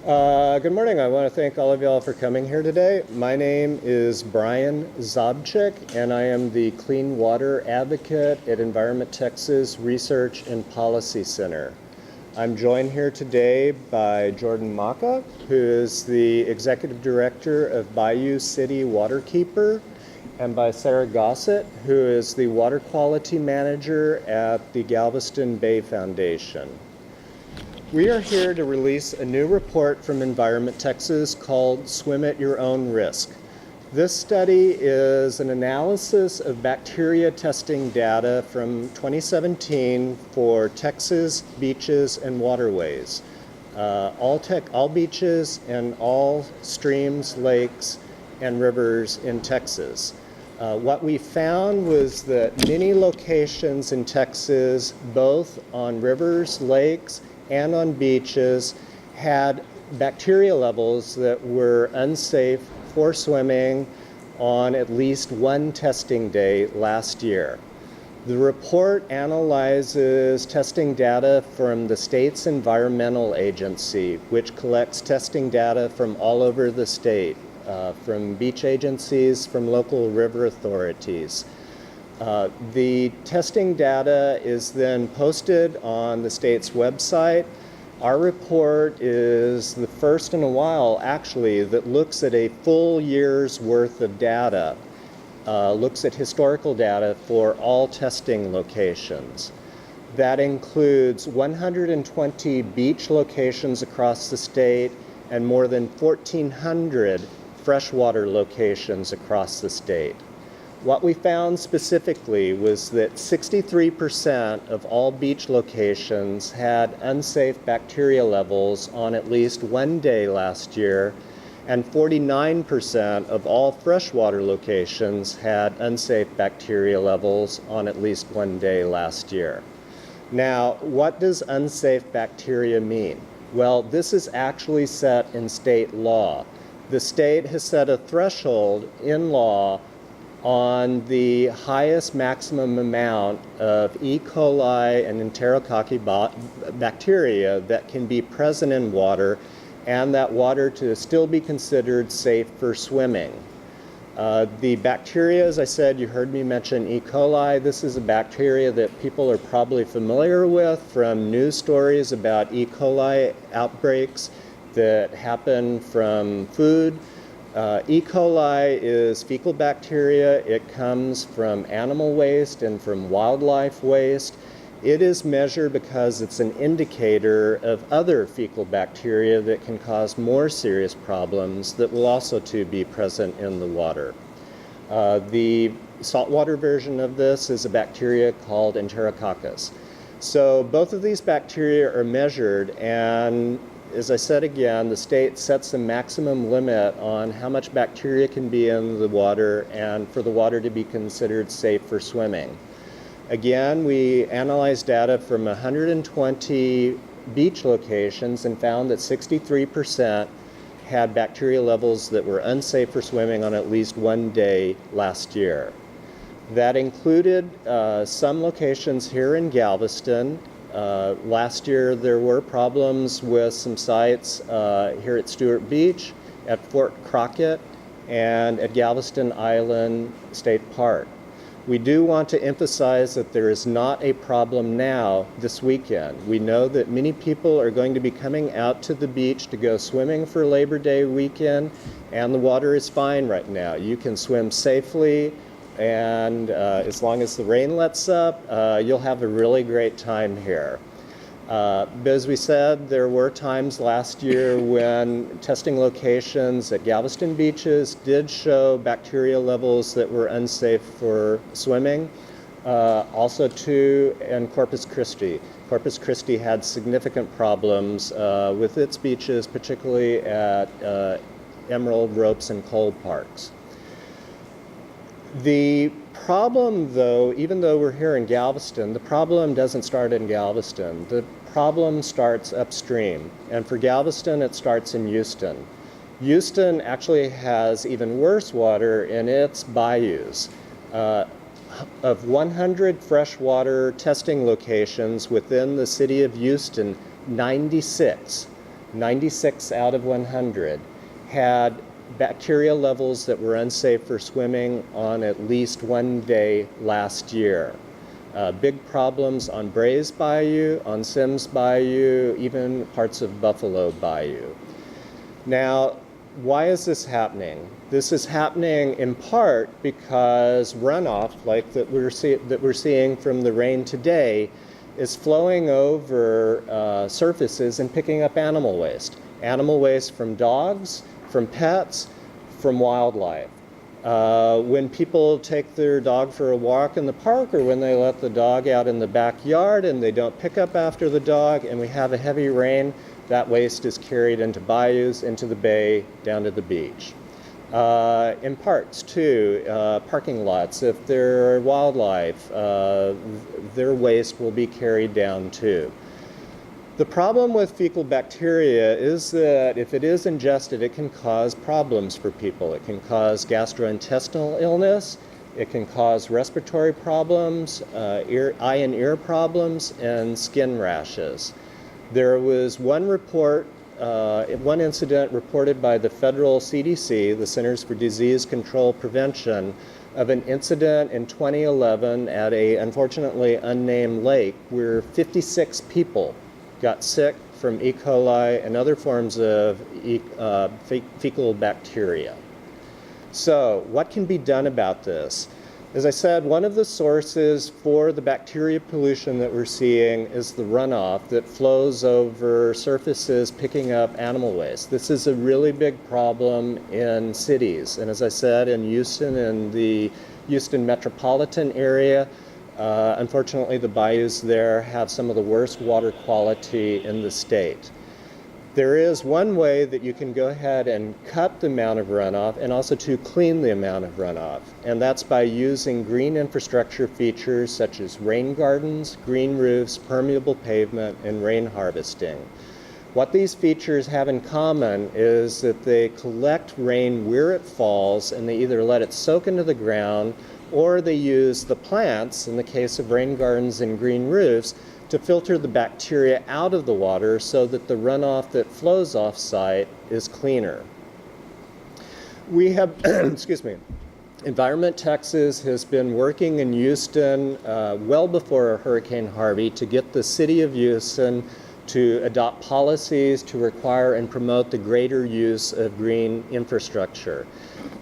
Good morning. I want to thank all of y'all for coming here today. My name is Brian Zabcik, and I am the Clean Water Advocate at Environment Texas Research and Policy Center. I'm joined here today by Jordan Maka, who is the Executive Director of Bayou City Waterkeeper, and by Sarah Gossett, who is the Water Quality Manager at the Galveston Bay Foundation. We are here to release a new report from Environment Texas called Swim at Your Own Risk. This study is an analysis of bacteria testing data from 2017 for Texas beaches and waterways. All beaches and all streams, lakes, and rivers in Texas. What we found was that many locations in Texas, both on rivers, lakes, and on beaches, had bacteria levels that were unsafe for swimming on at least one testing day last year. The report analyzes testing data from the state's environmental agency, which collects testing data from all over the state, from beach agencies, from local river authorities. The testing data is then posted on the state's website. Our report is the first in a while, actually, that looks at a full year's worth of data, looks at historical data for all testing locations. That includes 120 beach locations across the state and more than 1,400 freshwater locations across the state. What we found specifically was that 63% of all beach locations had unsafe bacteria levels on at least one day last year, and 49% of all freshwater locations had unsafe bacteria levels on at least one day last year. Now, what does unsafe bacteria mean? Well, this is actually set in state law. The state has set a threshold in law on the highest maximum amount of E. coli and enterococci bacteria that can be present in water, and that water to still be considered safe for swimming. The bacteria, as I said, you heard me mention E. coli. This is a bacteria that people are probably familiar with from news stories about E. coli outbreaks that happen from food. E. coli is fecal bacteria. It comes from animal waste and from wildlife waste. It is measured because it's an indicator of other fecal bacteria that can cause more serious problems that will also too be present in the water. The saltwater version of this is a bacteria called Enterococcus. So both of these bacteria are measured, and as I said again, the state sets a maximum limit on how much bacteria can be in the water and for the water to be considered safe for swimming. Again, we analyzed data from 120 beach locations and found that 63% had bacteria levels that were unsafe for swimming on at least one day last year. That included some locations here in Galveston. Last year there were problems with some sites here at Stewart Beach, at Fort Crockett, and at Galveston Island State Park. We do want to emphasize that there is not a problem now this weekend. We know that many people are going to be coming out to the beach to go swimming for Labor Day weekend, and the water is fine right now. You can swim safely, and as long as the rain lets up, you'll have a really great time here. But as we said, there were times last year when testing locations at Galveston beaches did show bacteria levels that were unsafe for swimming. Also too in Corpus Christi. Corpus Christi had significant problems with its beaches, particularly at Emerald, Ropes, and Cole parks. The problem, though, even though we're here in Galveston, the problem doesn't start in Galveston. The problem starts upstream, and for Galveston, it starts in Houston. Houston actually has even worse water in its bayous. Of 100 freshwater testing locations within the city of Houston, 96 96 out of 100, had bacteria levels that were unsafe for swimming on at least one day last year. Big problems on Bray's Bayou, on Sims Bayou, even parts of Buffalo Bayou. Now, why is this happening? This is happening in part because runoff, like that we're seeing from the rain today, is flowing over surfaces and picking up animal waste. Animal waste from dogs, from pets, from wildlife. When people take their dog for a walk in the park, or when they let the dog out in the backyard and they don't pick up after the dog and we have a heavy rain, that waste is carried into bayous, into the bay, down to the beach. In parks too, parking lots, if there are wildlife, their waste will be carried down too. The problem with fecal bacteria is that if it is ingested, it can cause problems for people. It can cause gastrointestinal illness, it can cause respiratory problems, eye and ear problems, and skin rashes. There was one incident reported by the federal CDC, the Centers for Disease Control Prevention, of an incident in 2011 at a unfortunately unnamed lake where 56 people got sick from Ecoli and other forms of fecal bacteria. So what can be done about this? As I said, one of the sources for the bacteria pollution that we're seeing is the runoff that flows over surfaces picking up animal waste. This is a really big problem in cities. And as I said, in Houston and the Houston metropolitan area, unfortunately, the bayous there have some of the worst water quality in the state. There is one way that you can go ahead and cut the amount of runoff and also to clean the amount of runoff, and that's by using green infrastructure features such as rain gardens, green roofs, permeable pavement, and rain harvesting. What these features have in common is that they collect rain where it falls and they either let it soak into the ground or they use the plants, in the case of rain gardens and green roofs, to filter the bacteria out of the water so that the runoff that flows off-site is cleaner. We have, excuse me, Environment Texas has been working in Houston well before Hurricane Harvey to get the city of Houston to adopt policies to require and promote the greater use of green infrastructure.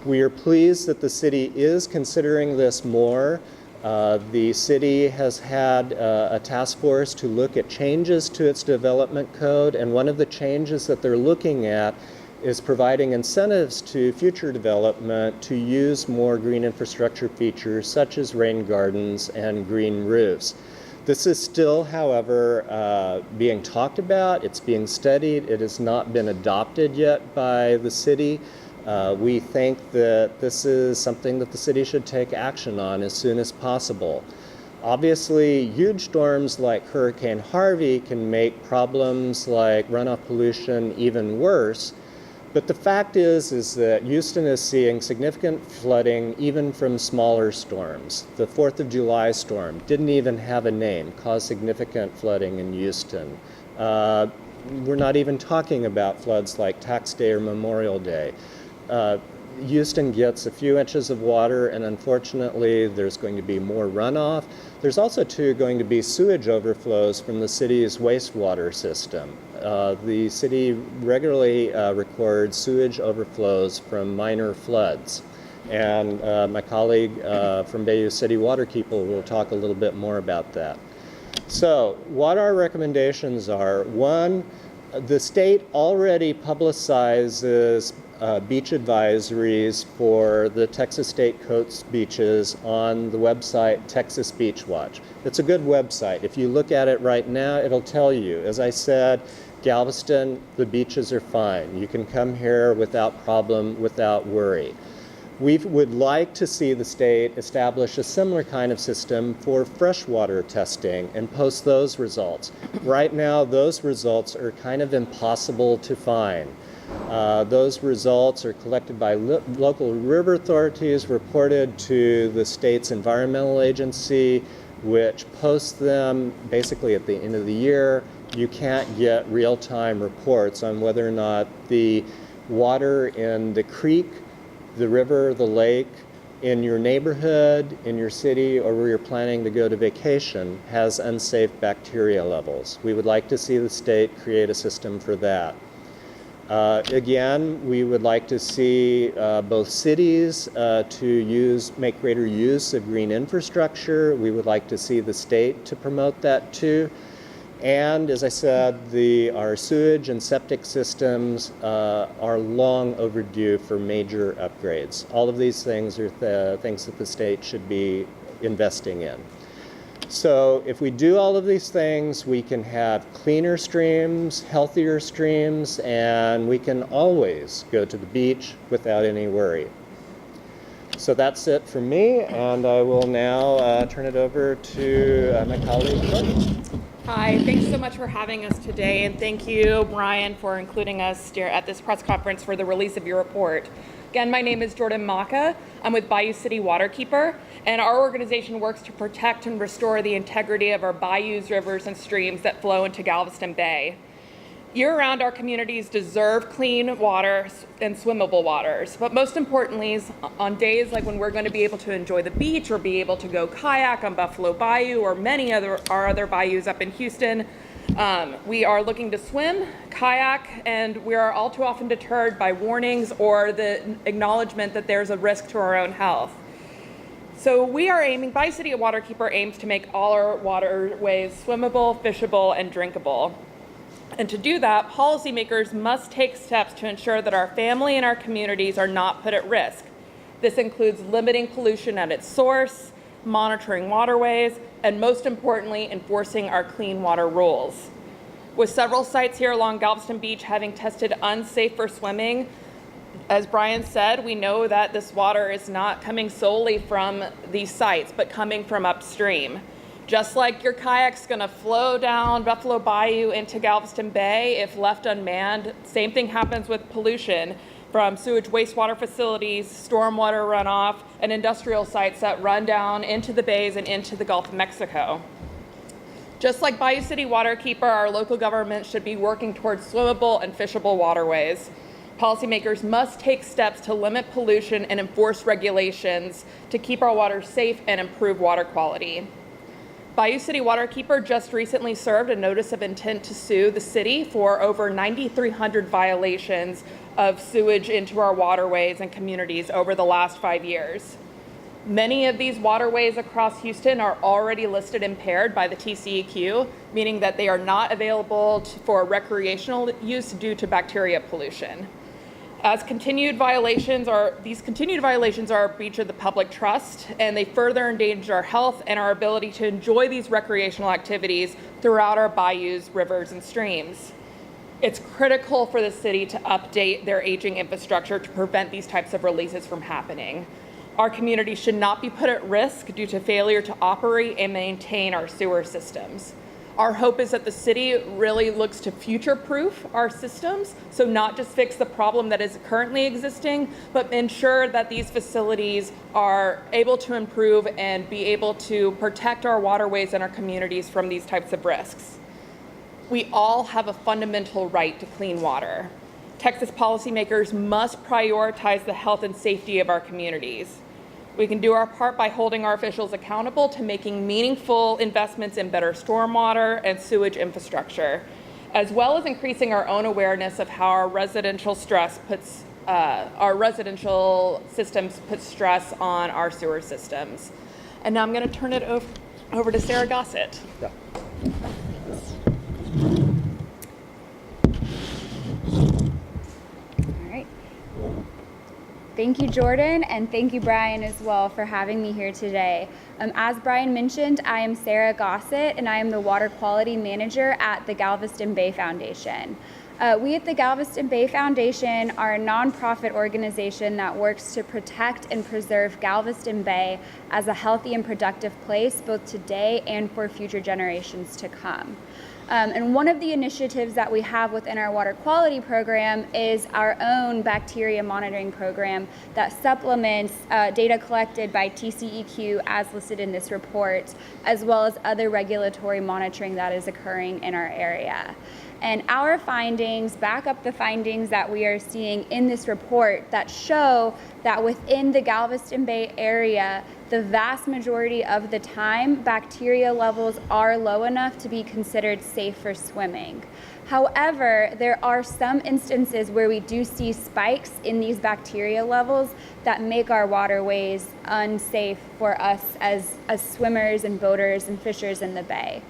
We are pleased that the city is considering this more. The city has had a task force to look at changes to its development code, and one of the changes that they're looking at is providing incentives to future development to use more green infrastructure features such as rain gardens and green roofs. This is still, however, being talked about, it's being studied, it has not been adopted yet by the city. We think that this is something that the city should take action on as soon as possible. Obviously, huge storms like Hurricane Harvey can make problems like runoff pollution even worse. But the fact is that Houston is seeing significant flooding even from smaller storms. The 4th of July storm didn't even have a name, caused significant flooding in Houston. We're not even talking about floods like Tax Day or Memorial Day. Houston gets a few inches of water, and unfortunately there's going to be more runoff. There's also going to be sewage overflows from the city's wastewater system. The city regularly records sewage overflows from minor floods, and my colleague from Bayou City Waterkeeper will talk a little bit more about that. So what our recommendations are: one, the state already publicizes beach advisories for the Texas State Coast beaches on the website Texas Beach Watch. It's a good website. If you look at it right now, it'll tell you. As I said, Galveston, the beaches are fine. You can come here without problem, without worry. We would like to see the state establish a similar kind of system for freshwater testing and post those results. Right now, those results are kind of impossible to find. Those results are collected by local river authorities, reported to the state's environmental agency, which posts them basically at the end of the year, you can't get real-time reports on whether or not the water in the creek, the river, the lake, in your neighborhood, in your city, or where you're planning to go to vacation has unsafe bacteria levels. We would like to see the state create a system for that. Again, we would like to see both cities make greater use of green infrastructure. We would like to see the state to promote that too. And as I said, our sewage and septic systems are long overdue for major upgrades. All of these things are things that the state should be investing in. So if we do all of these things, we can have cleaner streams, healthier streams, and we can always go to the beach without any worry. So that's it for me, and I will now turn it over to my colleague, Jordan. Hi, thanks so much for having us today, and thank you, Brian, for including us at this press conference for the release of your report. Again, my name is Jordan Maka. I'm with Bayou City Waterkeeper, and our organization works to protect and restore the integrity of our bayous, rivers, and streams that flow into Galveston Bay. Year-round, our communities deserve clean water and swimmable waters, but most importantly, on days like when we're going to be able to enjoy the beach or be able to go kayak on Buffalo Bayou or many our other bayous up in Houston, we are looking to swim, kayak, and we are all too often deterred by warnings or the acknowledgement that there's a risk to our own health. So Bayou City Waterkeeper aims to make all our waterways swimmable, fishable, and drinkable. And to do that, policymakers must take steps to ensure that our family and our communities are not put at risk. This includes limiting pollution at its source, monitoring waterways, and most importantly, enforcing our clean water rules. With several sites here along Galveston Beach having tested unsafe for swimming, as Brian said, we know that this water is not coming solely from these sites, but coming from upstream. Just like your kayak's gonna flow down Buffalo Bayou into Galveston Bay if left unmanned, same thing happens with pollution from sewage wastewater facilities, stormwater runoff, and industrial sites that run down into the bays and into the Gulf of Mexico. Just like Bayou City Waterkeeper, our local government should be working towards swimmable and fishable waterways. Policymakers must take steps to limit pollution and enforce regulations to keep our water safe and improve water quality. Bayou City Waterkeeper just recently served a notice of intent to sue the city for over 9,300 violations of sewage into our waterways and communities over the last 5 years. Many of these waterways across Houston are already listed impaired by the TCEQ, meaning that they are not available for recreational use due to bacteria pollution. These continued violations are a breach of the public trust, and they further endanger our health and our ability to enjoy these recreational activities throughout our bayous, rivers, and streams. It's critical for the city to update their aging infrastructure to prevent these types of releases from happening. Our community should not be put at risk due to failure to operate and maintain our sewer systems. Our hope is that the city really looks to future-proof our systems, so not just fix the problem that is currently existing, but ensure that these facilities are able to improve and be able to protect our waterways and our communities from these types of risks. We all have a fundamental right to clean water. Texas policymakers must prioritize the health and safety of our communities. We can do our part by holding our officials accountable to making meaningful investments in better stormwater and sewage infrastructure, as well as increasing our own awareness of how our residential systems put stress on our sewer systems. And now I'm going to turn it over to Sarah Gossett. Yeah. Thank you, Jordan, and thank you, Brian, as well, for having me here today. As Brian mentioned, I am Sarah Gossett, and I am the Water Quality Manager at the Galveston Bay Foundation. We at the Galveston Bay Foundation are a nonprofit organization that works to protect and preserve Galveston Bay as a healthy and productive place both today and for future generations to come. And one of the initiatives that we have within our water quality program is our own bacteria monitoring program that supplements data collected by TCEQ as listed in this report, as well as other regulatory monitoring that is occurring in our area. And our findings back up the findings that we are seeing in this report that show that within the Galveston Bay area, the vast majority of the time, bacteria levels are low enough to be considered safe for swimming. However, there are some instances where we do see spikes in these bacteria levels that make our waterways unsafe for us as swimmers and boaters and fishers in the bay.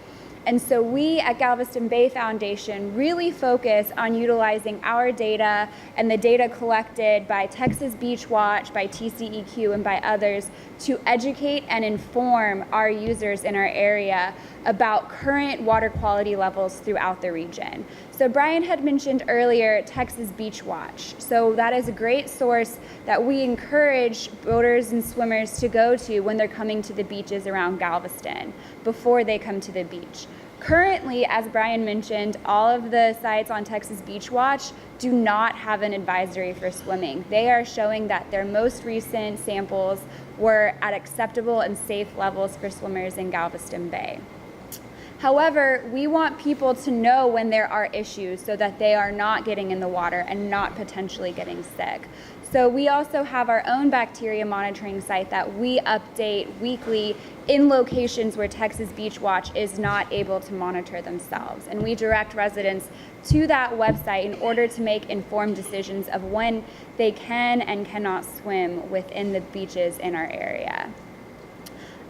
And so we at Galveston Bay Foundation really focus on utilizing our data and the data collected by Texas Beach Watch, by TCEQ, and by others to educate and inform our users in our area about current water quality levels throughout the region. So Brian had mentioned earlier Texas Beach Watch. So that is a great source that we encourage boaters and swimmers to go to when they're coming to the beaches around Galveston before they come to the beach. Currently, as Brian mentioned, all of the sites on Texas Beach Watch do not have an advisory for swimming. They are showing that their most recent samples were at acceptable and safe levels for swimmers in Galveston Bay. However, we want people to know when there are issues so that they are not getting in the water and not potentially getting sick. So we also have our own bacteria monitoring site that we update weekly in locations where Texas Beach Watch is not able to monitor themselves. And we direct residents to that website in order to make informed decisions of when they can and cannot swim within the beaches in our area.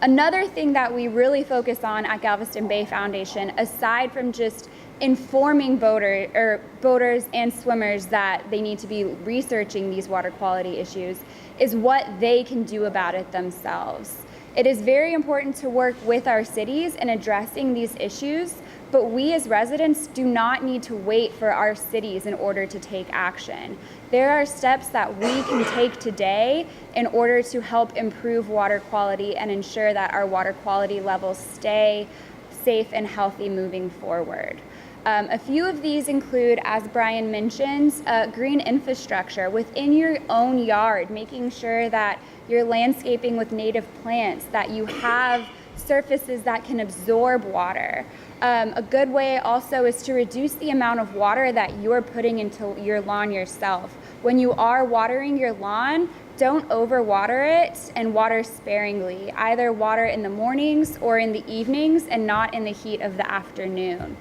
Another thing that we really focus on at Galveston Bay Foundation, aside from just informing boaters and swimmers that they need to be researching these water quality issues, is what they can do about it themselves. It is very important to work with our cities in addressing these issues, but we as residents do not need to wait for our cities in order to take action. There are steps that we can take today in order to help improve water quality and ensure that our water quality levels stay safe and healthy moving forward. A few of these include, as Brian mentioned, green infrastructure within your own yard, making sure that you're landscaping with native plants, that you have surfaces that can absorb water. A good way also is to reduce the amount of water that you're putting into your lawn yourself. When you are watering your lawn, don't overwater it and water sparingly. Either water in the mornings or in the evenings and not in the heat of the afternoon.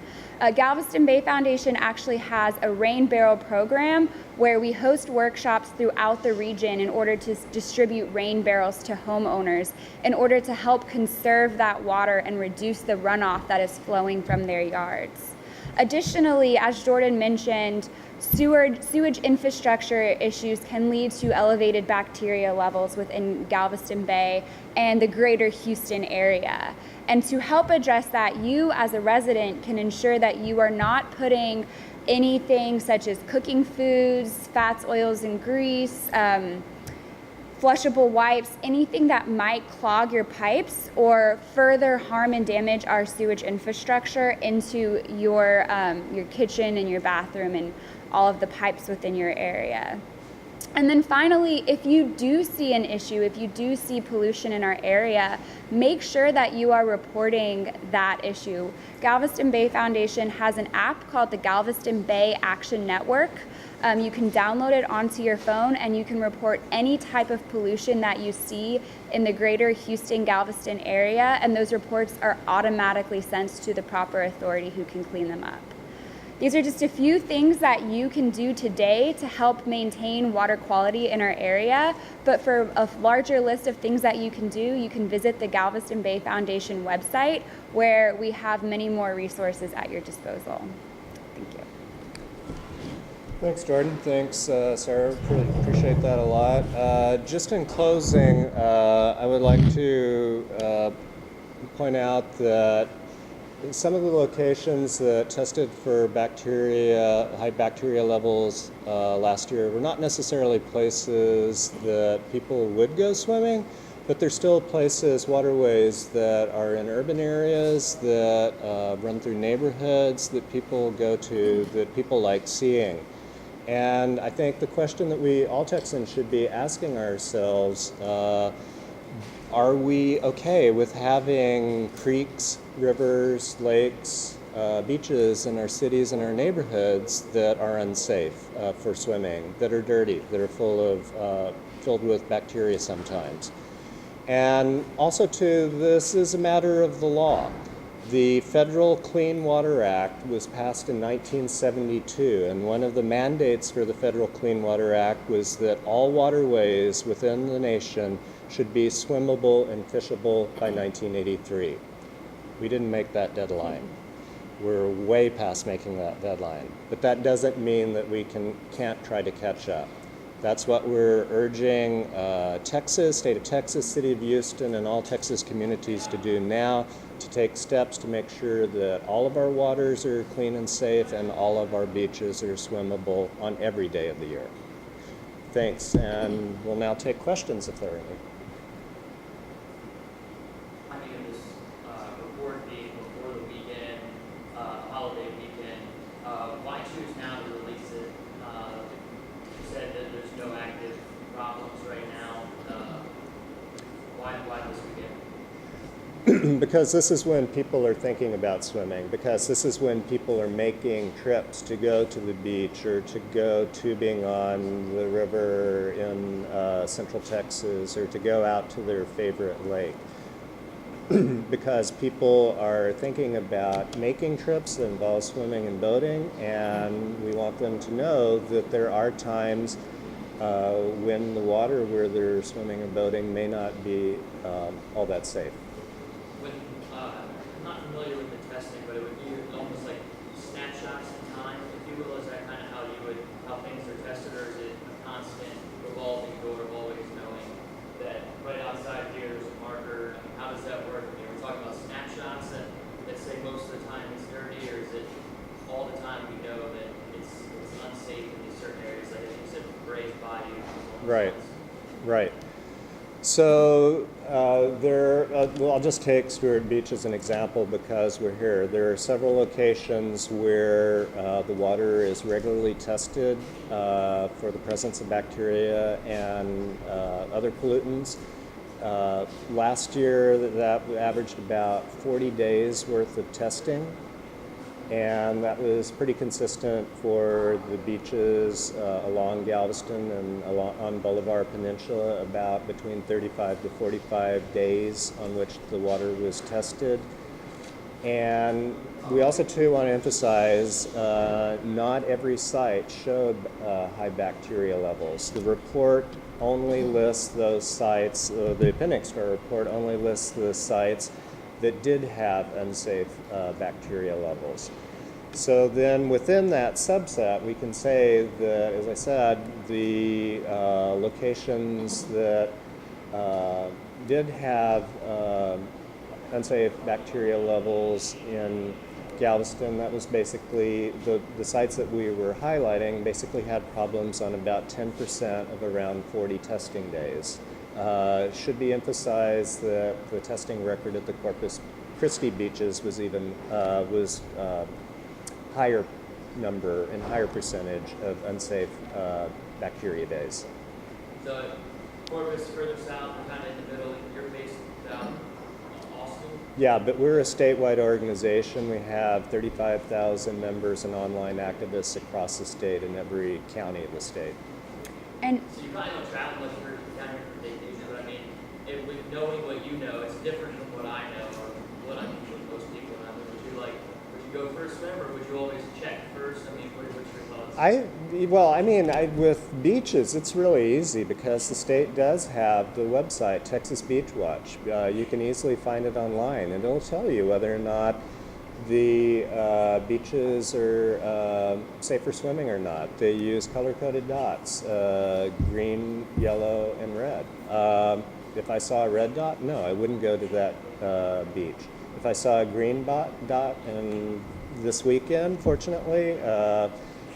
Galveston Bay Foundation actually has a rain barrel program where we host workshops throughout the region in order to distribute rain barrels to homeowners in order to help conserve that water and reduce the runoff that is flowing from their yards. Additionally, as Jordan mentioned, sewage infrastructure issues can lead to elevated bacteria levels within Galveston Bay and the greater Houston area. And to help address that, you as a resident can ensure that you are not putting anything such as cooking foods, fats, oils, and grease, flushable wipes, anything that might clog your pipes or further harm and damage our sewage infrastructure into your kitchen and your bathroom and all of the pipes within your area. And then finally, if you do see an issue, if you do see pollution in our area, make sure that you are reporting that issue. Galveston Bay Foundation has an app called the Galveston Bay Action Network. You can download it onto your phone and you can report any type of pollution that you see in the greater Houston-Galveston area, and those reports are automatically sent to the proper authority who can clean them up. These are just a few things that you can do today to help maintain water quality in our area, but for a larger list of things that you can do, you can visit the Galveston Bay Foundation website where we have many more resources at your disposal. Thank you. Thanks, Jordan. Thanks, Sarah. Appreciate that a lot. Just in closing, I would like to point out that some of the locations that tested for high bacteria levels last year were not necessarily places that people would go swimming, But there's still places, waterways, that are in urban areas, that run through neighborhoods, that people go to, that people like seeing. And I think the question that we all Texans should be asking ourselves, are we okay with having creeks, rivers, lakes, beaches in our cities and our neighborhoods that are unsafe for swimming, that are dirty, that are filled with bacteria sometimes? And also, too, this is a matter of the law. The Federal Clean Water Act was passed in 1972, and one of the mandates for the Federal Clean Water Act was that all waterways within the nation should be swimmable and fishable by 1983. We didn't make that deadline. We're way past making that deadline. But that doesn't mean that we can't try to catch up. That's what we're urging Texas, state of Texas, city of Houston, and all Texas communities to do now, to take steps to make sure that all of our waters are clean and safe and all of our beaches are swimmable on every day of the year. Thanks, and we'll now take questions if there are any. I think of this report being before the weekend, holiday weekend. Why choose now to release it? You said that there's no active problems right now. Why this weekend? Because this is when people are thinking about swimming, because this is when people are making trips to go to the beach or to go tubing on the river in Central Texas or to go out to their favorite lake. Because people are thinking about making trips that involve swimming and boating, and we want them to know that there are times when the water where they're swimming or boating may not be all that safe. When I'm not familiar with the testing, but it would be almost like snapshots in time, if you will. Is that kind of how things are tested, or is it a constant revolving door of always knowing that right outside here is a marker? I mean, how does that work? I mean, we're talking about snapshots that say most of the time it's dirty, or is it all the time we know that it's unsafe in these certain areas? Like I think you said, Bayou. Right, right. So well, I'll just take Stewart Beach as an example because we're here. There are several locations where the water is regularly tested for the presence of bacteria and other pollutants. Last year, that averaged about 40 days worth of testing, and that was pretty consistent for the beaches along Galveston and on Boulevard Peninsula, about between 35 to 45 days on which the water was tested. And we also too want to emphasize not every site showed high bacteria levels. The report only lists those sites, the appendix to our report only lists the sites that did have unsafe bacteria levels. So then within that subset, we can say that, as I said, the locations that did have unsafe bacteria levels in Galveston, that was basically the sites that we were highlighting basically had problems on about 10% of around 40 testing days. Should be emphasized that the testing record at the Corpus Christi beaches was higher number and higher percentage of unsafe bacteria days. So Corpus further south, kind of in the middle, you're based down Austin? Yeah, but we're a statewide organization. We have 35,000 members and online activists across the state in every county of the state. And So you probably don't travel much for down here for vacation, but I mean, with knowing what you know, it's different from what I know or what I mean with most people. And I mean, would you go for a swim, or would you always check first? I mean, what's your thoughts? With beaches, it's really easy because the state does have the website, Texas Beach Watch. You can easily find it online, and it'll tell you whether or not the beaches are safe for swimming or not. They use color-coded dots, green, yellow, and red. If I saw a red dot, no, I wouldn't go to that beach. If I saw a green dot, and this weekend, fortunately,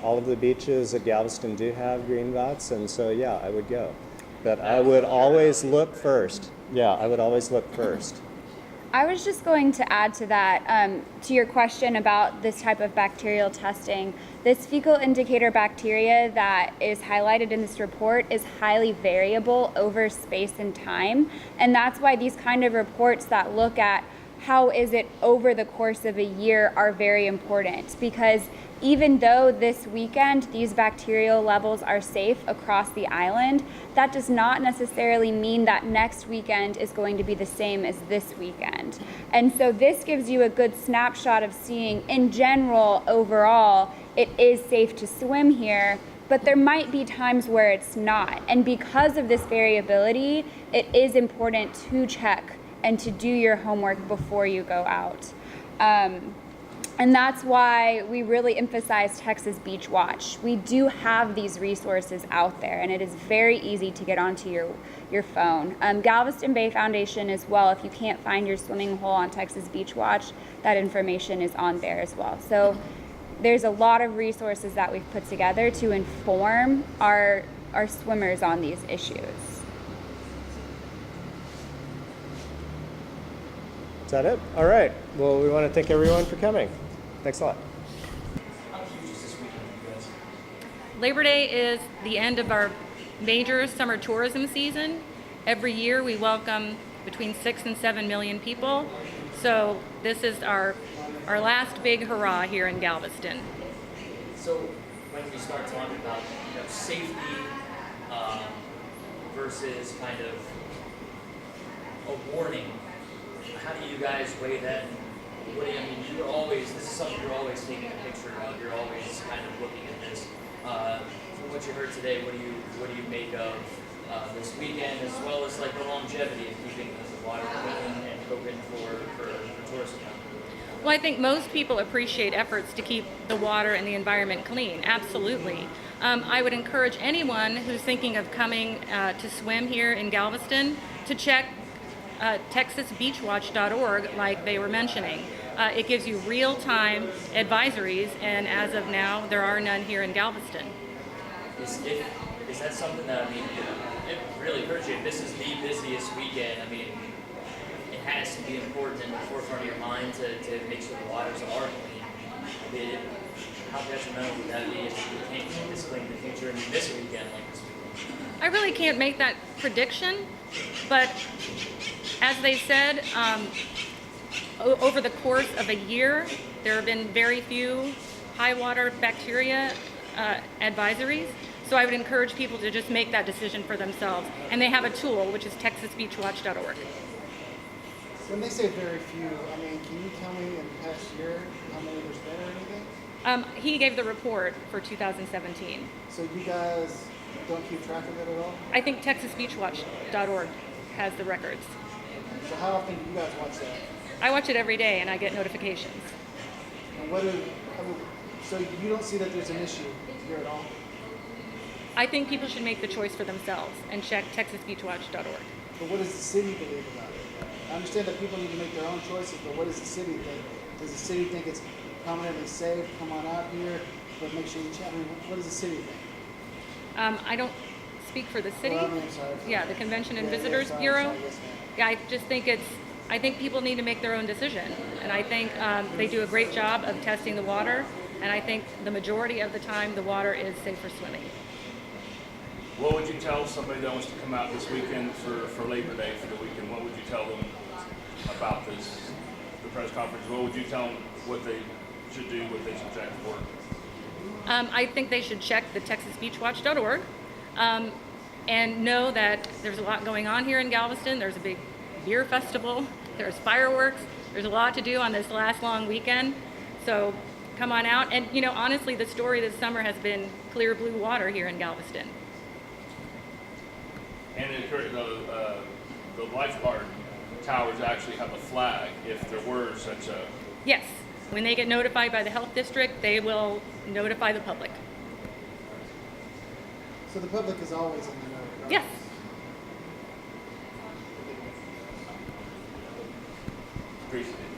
all of the beaches at Galveston do have green dots, and so yeah, I would go. But I would always look first. Yeah, I would always look first. I was just going to add to that, to your question about this type of bacterial testing. This fecal indicator bacteria that is highlighted in this report is highly variable over space and time. And that's why these kind of reports that look at how is it over the course of a year are very important, because even though this weekend these bacterial levels are safe across the island, that does not necessarily mean that next weekend is going to be the same as this weekend. And so this gives you a good snapshot of seeing, in general, overall, it is safe to swim here, but there might be times where it's not. And because of this variability, it is important to check and to do your homework before you go out. And that's why we really emphasize Texas Beach Watch. We do have these resources out there, and it is very easy to get onto your phone. Galveston Bay Foundation as well, if you can't find your swimming hole on Texas Beach Watch, that information is on there as well. So there's a lot of resources that we've put together to inform our swimmers on these issues. Is that it? All right. Well, we want to thank everyone for coming. Thanks a lot. How huge is this weekend for you guys? Labor Day is the end of our major summer tourism season. Every year we welcome between 6 and 7 million people. So this is our last big hurrah here in Galveston. So when we start talking about safety versus kind of a warning, how do you guys weigh that? What do you, I mean, this is something you're always taking a picture of. You're always kind of looking at this. From what you heard today, what do you make of this weekend, as well as like the longevity of keeping the water clean and open for tourism? Well, I think most people appreciate efforts to keep the water and the environment clean. Absolutely. I would encourage anyone who's thinking of coming to swim here in Galveston to check TexasBeachWatch.org, like they were mentioning. It gives you real-time advisories, and as of now, there are none here in Galveston. Is that something that, I mean, it really hurts you? If this is the busiest weekend, I mean, it has to be important in the forefront of your mind to make sure the waters are clean. I mean, how detrimental would that be if you can't keep this clean in the future and you miss a weekend like this weekend? I really can't make that prediction, but as they said, over the course of a year, there have been very few high water bacteria advisories. So I would encourage people to just make that decision for themselves. And they have a tool, which is TexasBeachWatch.org. When they say very few, I mean, can you tell me in the past year how many there's been or anything? He gave the report for 2017. So you guys don't keep track of it at all? I think TexasBeachWatch.org has the records. So how often do you guys watch that? I watch it every day and I get notifications. And so you don't see that there's an issue here at all? I think people should make the choice for themselves and check TexasBeachWatch.org. But what does the city believe about it? I understand that people need to make their own choices, but what does the city think? Does the city think it's permanently safe? Come on out here, but make sure you check. I mean, what does the city think? I don't speak for the city. Well, I mean, I'm sorry. Yeah, the Convention and Yeah, Visitors sorry, Bureau. sorry, yes, ma'am. Yeah, I just think I think people need to make their own decision. And I think they do a great job of testing the water. And I think the majority of the time the water is safe for swimming. What would you tell somebody that wants to come out this weekend for Labor Day for the weekend? What would you tell them about the press conference? What would you tell them what they should do, what they should check for? I think they should check the TexasBeachWatch.org and know that there's a lot going on here in Galveston. There's a big beer festival. There's fireworks. There's a lot to do on this last long weekend. So come on out. And, you know, honestly, the story this summer has been clear blue water here in Galveston. And the lifeguard towers actually have a flag if there were such a... Yes. When they get notified by the health district, they will notify the public. So the public is always in the know, right? Yes. Appreciate it.